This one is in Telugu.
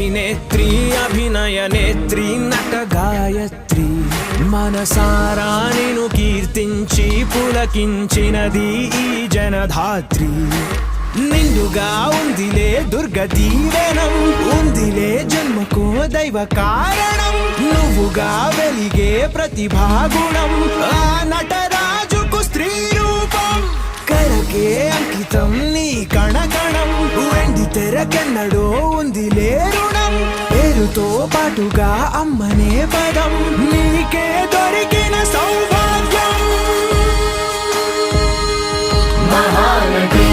అభినేత్రి అభినయ నేత్రి నట గాయత్రి మనసారా నిను కీర్తించి పులకించినది ఈ జనధాత్రి నిండుగా ఉందిలే దుర్గ దీవెనం ఉందిలే జన్మకో దైవ కారణం నువ్వుగా వెలిగే ప్రతిభాగుణం ఆ నటరాజుకు స్త్రీ రూపం కళకే అంకితం నీ కణకణం వెండి తెరకెన్నడో ఉందిలే రుణం పేరుతో పాటుగా అమ్మనే పదం నీకే దొరికిన సౌభాగ్యం మహానటి